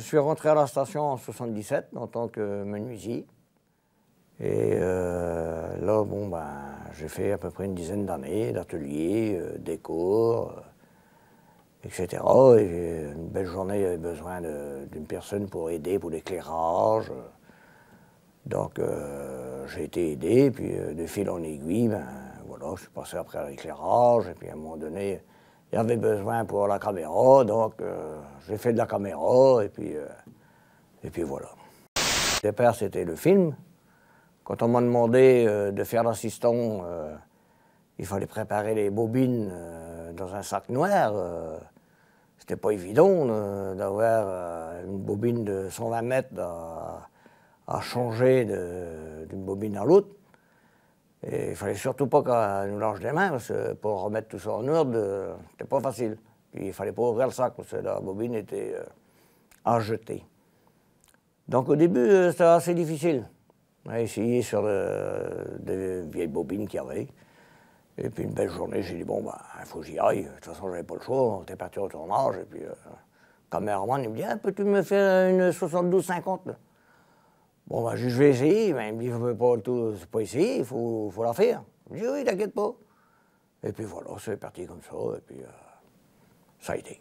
suis rentré à la station en 77 en tant que menuisier. Et là, bon, ben, j'ai fait à peu près une dizaine d'années d'atelier, décor, etc. Et une belle journée, j'avais besoin d'une personne pour aider pour l'éclairage. Donc, j'ai été aidé, puis de fil en aiguille, ben, voilà, je suis passé après à l'éclairage, et puis à un moment donné, il y avait besoin pour la caméra, donc j'ai fait de la caméra, et puis voilà. Au départ, c'était le film. Quand on m'a demandé de faire l'assistant, il fallait préparer les bobines dans un sac noir. C'était pas évident d'avoir une bobine de 120 mètres à changer d'une bobine à l'autre. Et il fallait surtout pas qu'on nous lâche des mains, parce que pour remettre tout ça en ordre, c'était pas facile. Puis il fallait pas ouvrir le sac, parce que la bobine était à jeter. Donc au début, c'était assez difficile. On a essayé sur des vieilles bobines qu'il y avait. Et puis une belle journée, j'ai dit, bon, ben, il faut que j'y aille. De toute façon, j'avais pas le choix, on était parti au tournage. Et puis, le caméraman, il me dit, ah, peux-tu me faire une 72-50 là? Bon, ben, je vais essayer. Mais il me dit, je veux pas pas essayer, il faut la faire. Je dis, oui, t'inquiète pas. Et puis voilà, c'est parti comme ça. Et puis, ça a été.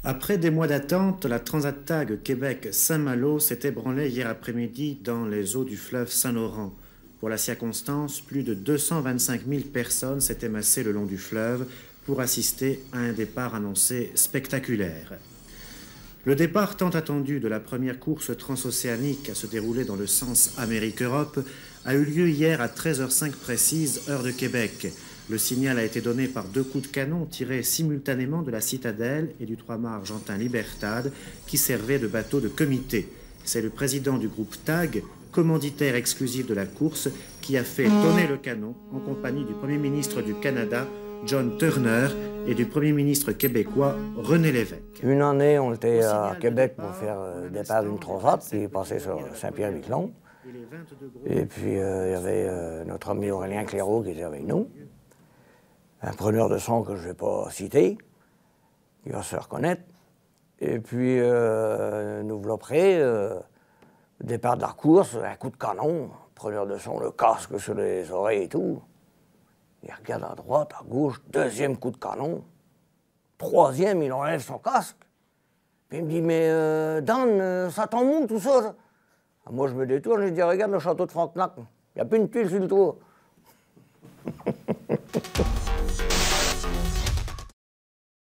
Après des mois d'attente, la Transat TAG Québec-Saint-Malo s'est ébranlée hier après-midi dans les eaux du fleuve Saint-Laurent. Pour la circonstance, plus de 225 000 personnes s'étaient massées le long du fleuve pour assister à un départ annoncé spectaculaire. Le départ tant attendu de la première course transocéanique à se dérouler dans le sens Amérique-Europe a eu lieu hier à 13h05 précise, heure de Québec. Le signal a été donné par 2 coups de canon tirés simultanément de la Citadelle et du 3-mâts argentin Libertad qui servait de bateau de comité. C'est le président du groupe TAG, commanditaire exclusif de la course, qui a fait tonner le canon en compagnie du Premier ministre du Canada, John Turner, et du Premier ministre québécois, René Lévesque. Une année, on était à Québec pour faire le départ d'une transat qui est passée sur Saint-Pierre-Miquelon. Et puis, il y avait notre ami Aurélien Clairaut qui était avec nous. Un preneur de son que je ne vais pas citer, qui va se reconnaître. Et puis, nous voilà prêts, le départ de la course, un coup de canon, preneur de son, le casque sur les oreilles et tout. Il regarde à droite, à gauche, 2e coup de canon. 3e, il enlève son casque. Puis il me dit, mais Dan, ça tombe où tout ça? Moi, je me détourne, je dis, regarde le château de Frontenac, il n'y a plus une tuile sur le toit.